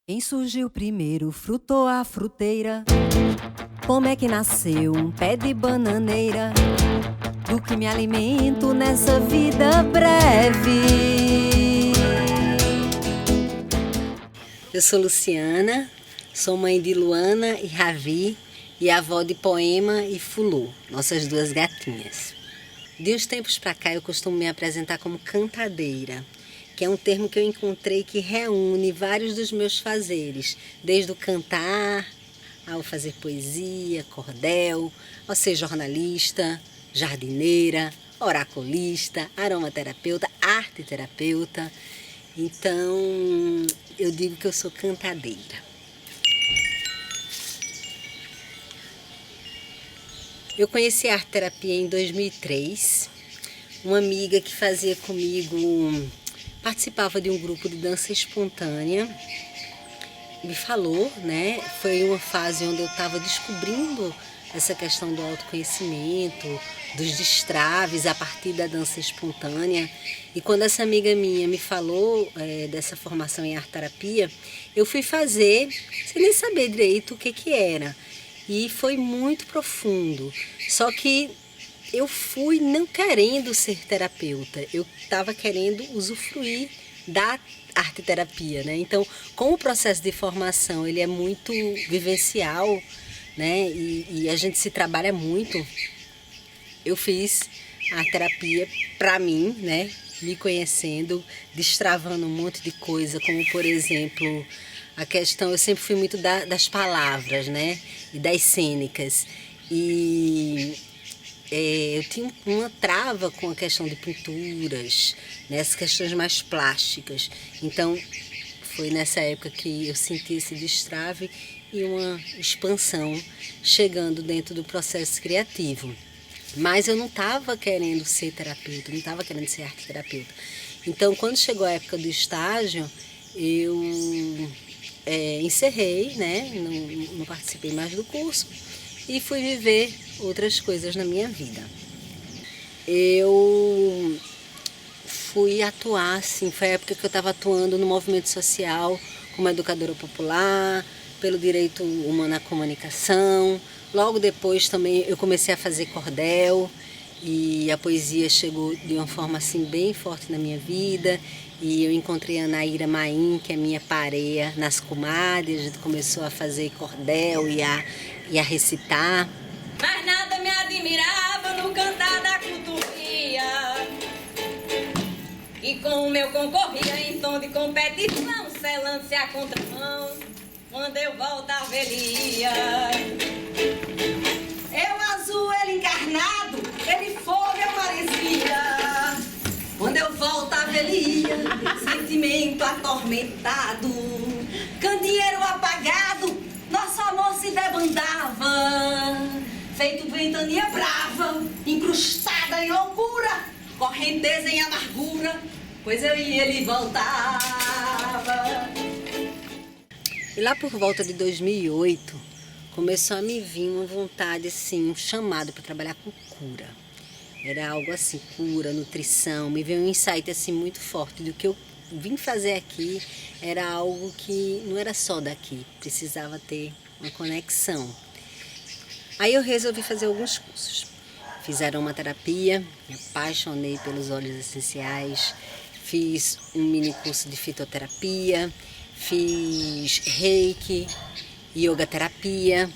Quem surgiu primeiro, frutou a fruteira? Como é que nasceu um pé de bananeira? Do que me alimento nessa vida breve? Eu sou Luciana, sou mãe de Luana e Ravi e avó de Poema e Fulô, nossas duas gatinhas. De uns tempos para cá eu costumo me apresentar como cantadeira, que é um termo que eu encontrei que reúne vários dos meus fazeres, desde o cantar, ao fazer poesia, cordel, ao ser jornalista, jardineira, oraculista, aromaterapeuta, arteterapeuta. Então, eu digo que eu sou cantadeira. Eu conheci a arte-terapia em 2003. Uma amiga que fazia comigo, participava de um grupo de dança espontânea, me falou, né? Foi uma fase onde eu estava descobrindo essa questão do autoconhecimento, dos destraves a partir da dança espontânea. E quando essa amiga minha me falou dessa formação em arte-terapia, eu fui fazer sem nem saber direito o que era. E foi muito profundo. Só que eu fui não querendo ser terapeuta, eu estava querendo usufruir da arte-terapia, né? Então, como o processo de formação ele é muito vivencial, né? E a gente se trabalha muito, eu fiz a terapia para mim, né? Me conhecendo, destravando um monte de coisa, como por exemplo, a questão, eu sempre fui muito das palavras, né? E das cênicas. E eu tinha uma trava com a questão de pinturas, né? As questões mais plásticas. Então, foi nessa época que eu senti esse destrave e uma expansão chegando dentro do processo criativo. Mas eu não estava querendo ser terapeuta, não estava querendo ser arteterapeuta. Então, quando chegou a época do estágio, eu encerrei, né? Não participei mais do curso e fui viver outras coisas na minha vida. Eu fui atuar, assim, foi a época que eu estava atuando no movimento social como educadora popular, pelo direito humano à comunicação. Logo depois também eu comecei a fazer cordel e a poesia chegou de uma forma assim bem forte na minha vida. E eu encontrei a Naira Maim, que é minha pareia, nas comadres. A gente começou a fazer cordel e a recitar. Mas nada me admirava no cantar da culturia, e com o meu concorria em tom de competição, selando-se a contramão, quando eu volto à velia. Eu azul, ele encarnado, ele fogo, eu maresia. Quando eu volto à velia, sentimento atormentado, candeeiro apagado, nosso amor se debandava, feito ventania brava, incrustada em loucura, correnteza em amargura, pois eu e ele voltava. E lá por volta de 2008, começou a me vir uma vontade, assim, um chamado para trabalhar com cura. Era algo assim, cura, nutrição, me veio um insight assim muito forte do que eu vim fazer aqui, era algo que não era só daqui, precisava ter uma conexão. Aí eu resolvi fazer alguns cursos. Fiz aromaterapia, me apaixonei pelos óleos essenciais, fiz um mini curso de fitoterapia, fiz reiki, yoga terapia.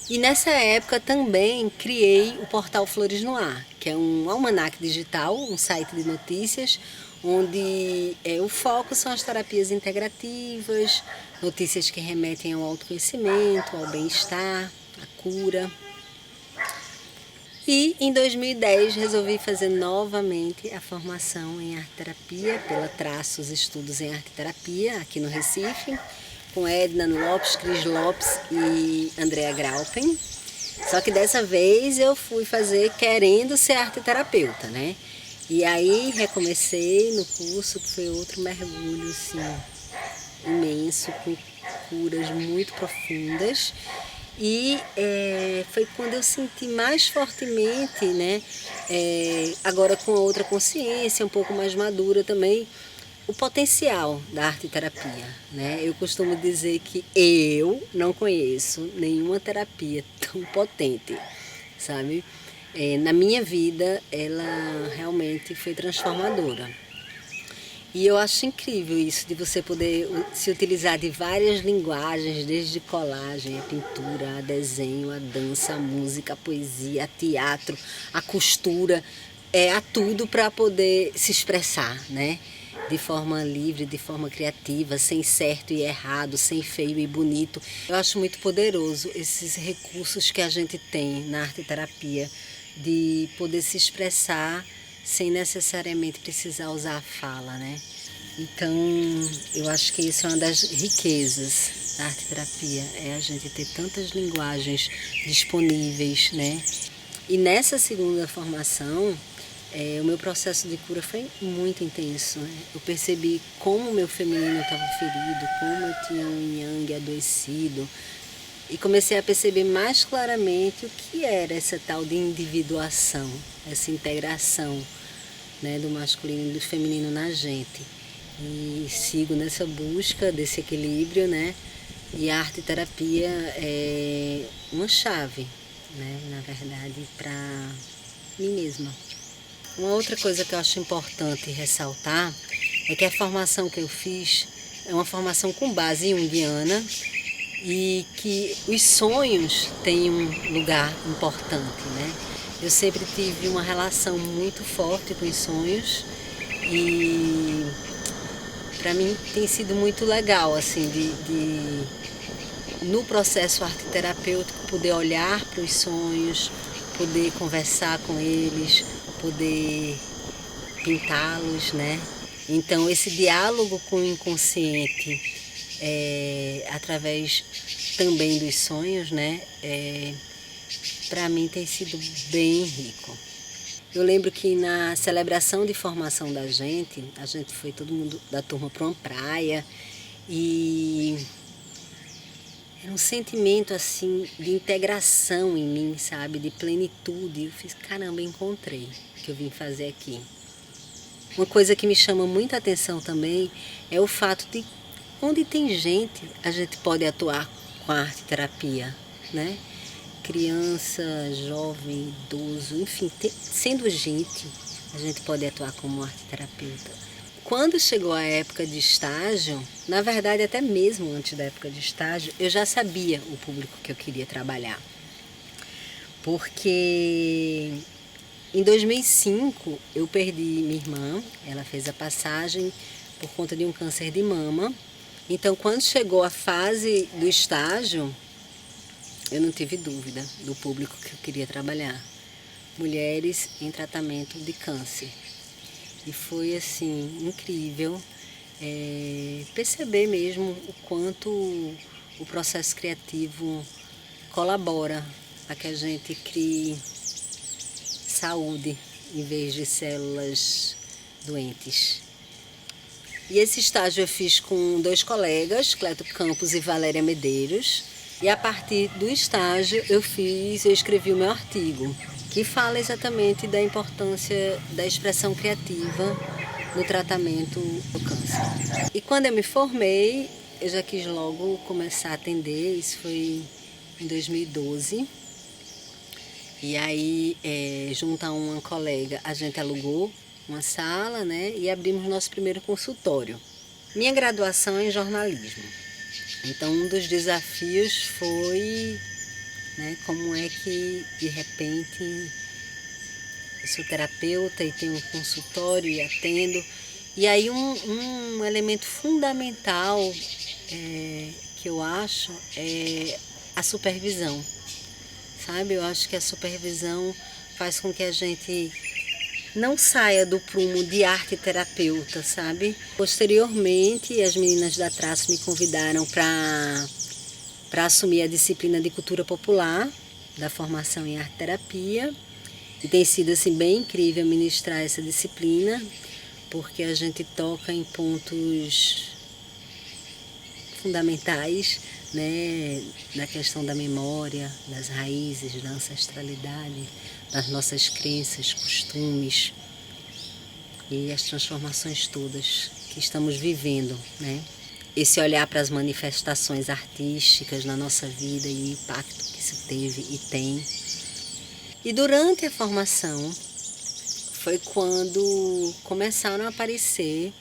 E nessa época também criei o portal Flores no Ar, que é um almanaque digital, um site de notícias, onde o foco são as terapias integrativas, notícias que remetem ao autoconhecimento, ao bem-estar, à cura. E em 2010 resolvi fazer novamente a formação em arte-terapia pela Traços Estudos em Arte-Terapia, aqui no Recife, com Edna Lopes, Cris Lopes e Andrea Graupen. Só que dessa vez eu fui fazer querendo ser arteterapeuta, né? E aí recomecei no curso, que foi outro mergulho assim, imenso, com curas muito profundas. E foi quando eu senti mais fortemente, né? Agora com a outra consciência, um pouco mais madura também, o potencial da arte-terapia, né? Eu costumo dizer que eu não conheço nenhuma terapia tão potente, sabe? Na minha vida, ela realmente foi transformadora. E eu acho incrível isso, de você poder se utilizar de várias linguagens, desde colagem, a pintura, a desenho, a dança, a música, a poesia, a teatro, a costura, a tudo para poder se expressar, né? De forma livre, de forma criativa, sem certo e errado, sem feio e bonito. Eu acho muito poderoso esses recursos que a gente tem na arte-terapia, de poder se expressar sem necessariamente precisar usar a fala, né? Então, eu acho que isso é uma das riquezas da arte-terapia, é a gente ter tantas linguagens disponíveis, né? E nessa segunda formação, o meu processo de cura foi muito intenso, né? Eu percebi como o meu feminino estava ferido, como eu tinha um yang adoecido, e comecei a perceber mais claramente o que era essa tal de individuação, essa integração, né, do masculino e do feminino na gente. E sigo nessa busca desse equilíbrio, né? E a arte-terapia é uma chave, né, na verdade, para mim mesma. Uma outra coisa que eu acho importante ressaltar é que a formação que eu fiz é uma formação com base junguiana e que os sonhos têm um lugar importante, né? Eu sempre tive uma relação muito forte com os sonhos e para mim tem sido muito legal, assim, no processo arte-terapêutico poder olhar para os sonhos, poder conversar com eles, poder pintá-los, né? Então esse diálogo com o inconsciente, através também dos sonhos, né? Para mim tem sido bem rico. Eu lembro que na celebração de formação da gente, a gente foi todo mundo da turma para uma praia e era um sentimento assim de integração em mim, sabe, de plenitude. Eu fiz, caramba, encontrei o que eu vim fazer aqui. Uma coisa que me chama muita atenção também é o fato de onde tem gente, a gente pode atuar com a arte-terapia, né? Criança, jovem, idoso, enfim, sendo gente, a gente pode atuar como arte-terapeuta. Quando chegou a época de estágio, na verdade até mesmo antes da época de estágio, eu já sabia o público que eu queria trabalhar. Porque em 2005 eu perdi minha irmã, ela fez a passagem por conta de um câncer de mama. Então quando chegou a fase do estágio, eu não tive dúvida do público que eu queria trabalhar. Mulheres em tratamento de câncer. E foi assim, incrível perceber mesmo o quanto o processo criativo colabora para que a gente crie saúde em vez de células doentes. E esse estágio eu fiz com 2 colegas, Cleto Campos e Valéria Medeiros. E a partir do estágio eu escrevi o meu artigo, que fala exatamente da importância da expressão criativa no tratamento do câncer. E quando eu me formei, eu já quis logo começar a atender, isso foi em 2012. E aí, junto a uma colega, a gente alugou uma sala, né, e abrimos nosso primeiro consultório. Minha graduação é em jornalismo. Então, um dos desafios foi, né, como é que, de repente, eu sou terapeuta e tenho um consultório e atendo. E aí, um elemento fundamental que eu acho é a supervisão, sabe? Eu acho que a supervisão faz com que a gente não saia do prumo de arte-terapeuta, sabe? Posteriormente, as meninas da Traço me convidaram para assumir a disciplina de cultura popular da formação em arte-terapia. E tem sido assim, bem incrível ministrar essa disciplina, porque a gente toca em pontos fundamentais, né, na questão da memória, das raízes, da ancestralidade, das nossas crenças, costumes e as transformações todas que que estamos vivendo, né? Esse olhar para as manifestações artísticas na nossa vida e o impacto que isso teve e tem. E durante a formação foi quando começaram a aparecer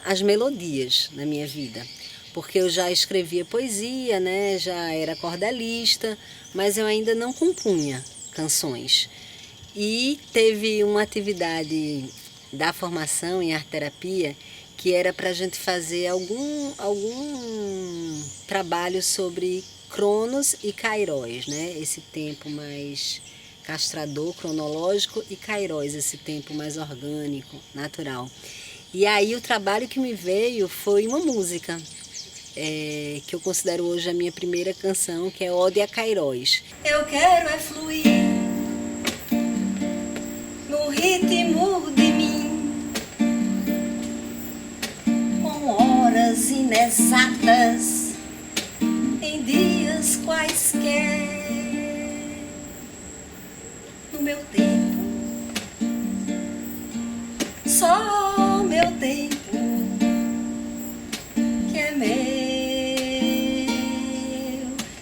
as melodias na minha vida. Porque eu já escrevia poesia, né? Já era cordelista, mas eu ainda não compunha canções. E teve uma atividade da formação em arte-terapia que era para a gente fazer algum trabalho sobre Cronos e Kairos, né? Esse tempo mais castrador, cronológico, e Kairos, esse tempo mais orgânico, natural. E aí o trabalho que me veio foi uma música, que eu considero hoje a minha primeira canção, que é Ode a Kairos. Eu quero é fluir no ritmo de mim, com horas inexatas, em dias quaisquer, no meu tempo, só meu tempo, que é meu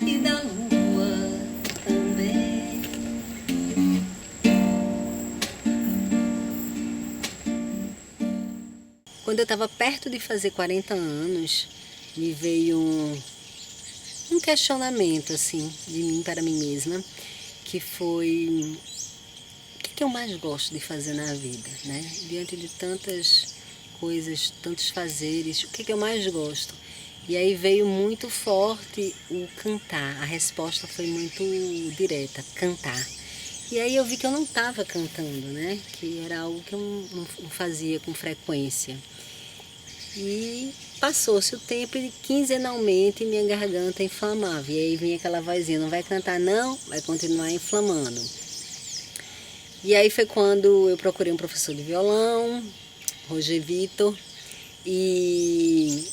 e da lua também. Quando eu estava perto de fazer 40 anos, me veio um questionamento assim, de mim para mim mesma, que foi: o que eu mais gosto de fazer na vida, né? Diante de tantas coisas, tantos fazeres, o que eu mais gosto? E aí veio muito forte o cantar. A resposta foi muito direta: cantar. E aí eu vi que eu não estava cantando, né? Que era algo que eu não fazia com frequência. E passou-se o tempo e quinzenalmente minha garganta inflamava. E aí vinha aquela vozinha: não vai cantar não, vai continuar inflamando. E aí foi quando eu procurei um professor de violão, Roger Vitor, e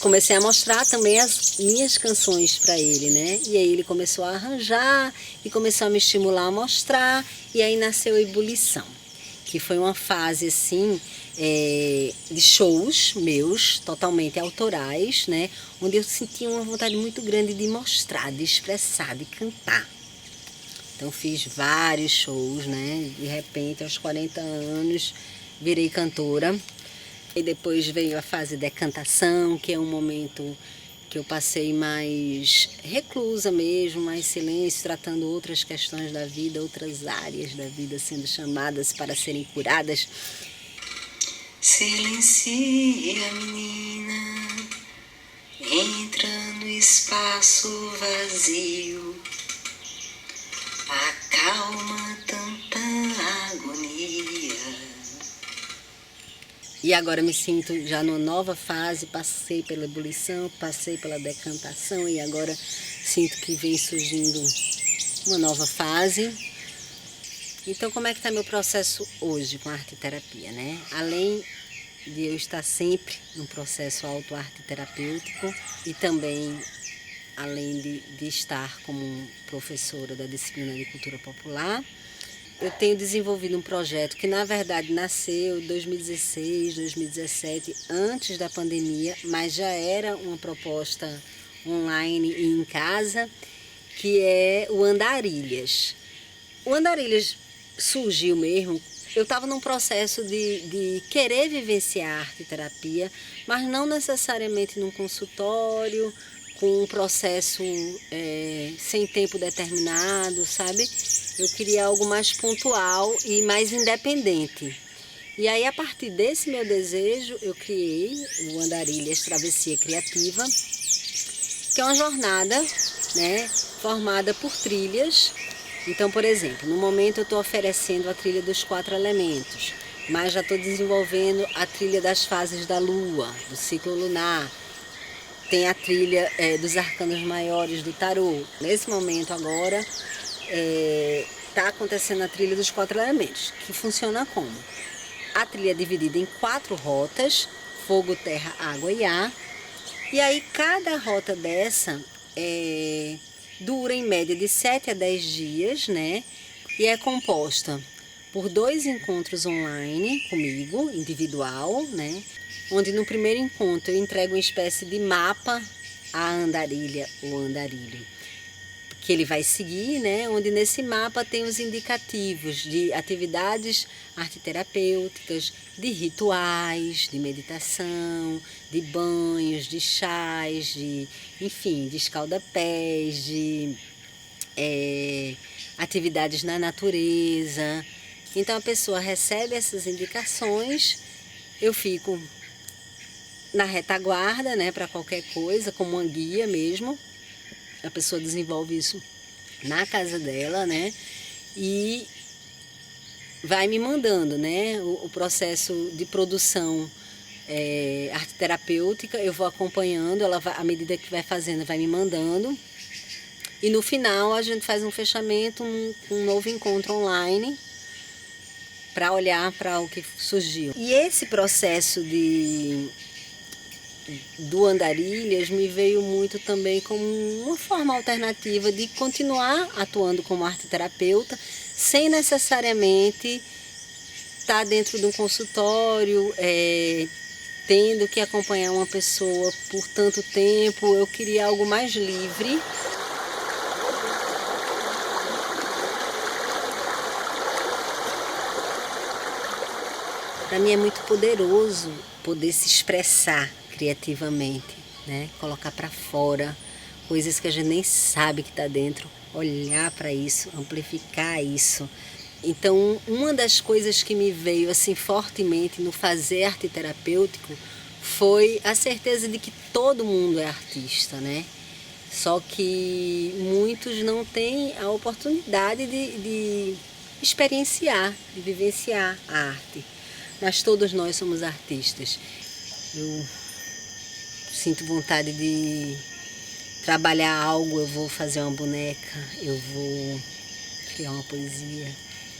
comecei a mostrar também as minhas canções para ele, né? E aí ele começou a arranjar e começou a me estimular a mostrar, e aí nasceu a Ebulição, que foi uma fase assim de shows meus, totalmente autorais, né? Onde eu sentia uma vontade muito grande de mostrar, de expressar, de cantar. Então fiz vários shows, né? De repente, aos 40 anos, virei cantora. E depois veio a fase de decantação, que é um momento que eu passei mais reclusa mesmo, mais silêncio, tratando outras questões da vida, outras áreas da vida sendo chamadas para serem curadas. Silencia, menina, entra no espaço vazio, acalma tanta agonia. E agora me sinto já numa nova fase, passei pela ebulição, passei pela decantação e agora sinto que vem surgindo uma nova fase. Então, como é que está meu processo hoje com a arte-terapia, né? Além de eu estar sempre num processo auto-arte terapêutico e também além de estar como professora da disciplina de cultura popular, eu tenho desenvolvido um projeto que, na verdade, nasceu em 2016, 2017, antes da pandemia, mas já era uma proposta online e em casa, que é o Andarilhas. O Andarilhas surgiu mesmo, eu estava num processo de querer vivenciar arte e terapia, mas não necessariamente num consultório, com um processo sem tempo determinado, sabe? Eu queria algo mais pontual e mais independente. E aí, a partir desse meu desejo, eu criei o Andarilhas Travessia Criativa, que é uma jornada, né, formada por trilhas. Então, por exemplo, no momento eu estou oferecendo a trilha dos 4 elementos, mas já estou desenvolvendo a trilha das fases da Lua, do ciclo lunar. Tem a trilha dos arcanos maiores do tarô. Nesse momento agora está acontecendo a trilha dos 4 elementos, que funciona como? A trilha é dividida em 4 rotas: fogo, terra, água e ar. E aí cada rota dessa dura em média de 7 a 10 dias, né? E é composta por 2 encontros online comigo, individual, né? onde no primeiro encontro eu entrego uma espécie de mapa à andarilha ou andarilho, que ele vai seguir, né? Onde nesse mapa tem os indicativos de atividades arteterapêuticas, de rituais, de meditação, de banhos, de chás, enfim, de escalda-pés, de atividades na natureza. Então a pessoa recebe essas indicações, eu fico na retaguarda, né, para qualquer coisa, como uma guia mesmo. A pessoa desenvolve isso na casa dela, né? E vai me mandando, né? O processo de produção arte terapêutica, eu vou acompanhando, ela vai, à medida que vai fazendo, vai me mandando. E no final a gente faz um fechamento, um novo encontro online para olhar para o que surgiu. E esse processo do Andarilhas me veio muito também como uma forma alternativa de continuar atuando como arteterapeuta sem necessariamente estar dentro de um consultório, tendo que acompanhar uma pessoa por tanto tempo. Eu queria algo mais livre. Para mim é muito poderoso poder se expressar criativamente, né? Colocar para fora coisas que a gente nem sabe que está dentro, olhar para isso, amplificar isso. Então, uma das coisas que me veio assim fortemente no fazer arte terapêutico foi a certeza de que todo mundo é artista, né? Só que muitos não têm a oportunidade de experienciar, de vivenciar a arte. Mas todos nós somos artistas. Eu sinto vontade de trabalhar algo, eu vou fazer uma boneca, eu vou criar uma poesia,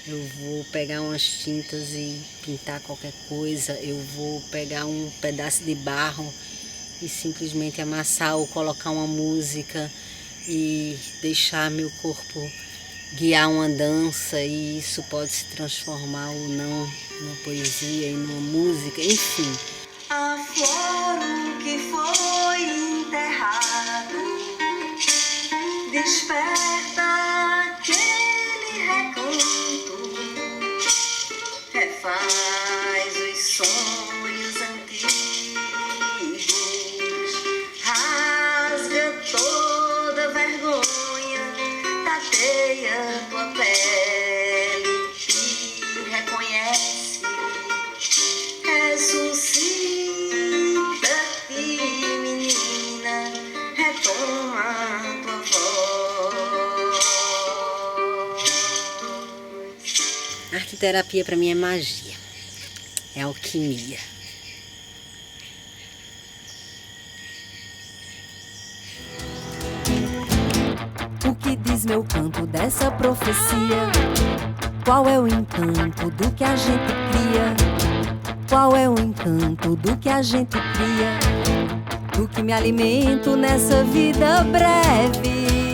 eu vou pegar umas tintas e pintar qualquer coisa, eu vou pegar um pedaço de barro e simplesmente amassar ou colocar uma música e deixar meu corpo guiar uma dança, e isso pode se transformar ou não numa poesia e numa música, enfim. Aflora o que foi enterrado, desperta aquele recanto, refaz os sonhos antigos, rasga toda vergonha, tateia tua pele e reconhece, ressuscita. Arteterapia para mim é magia, é alquimia. O que diz meu canto dessa profecia? Qual é o encanto do que a gente cria? Qual é o encanto do que a gente cria? Do que me alimento nessa vida breve?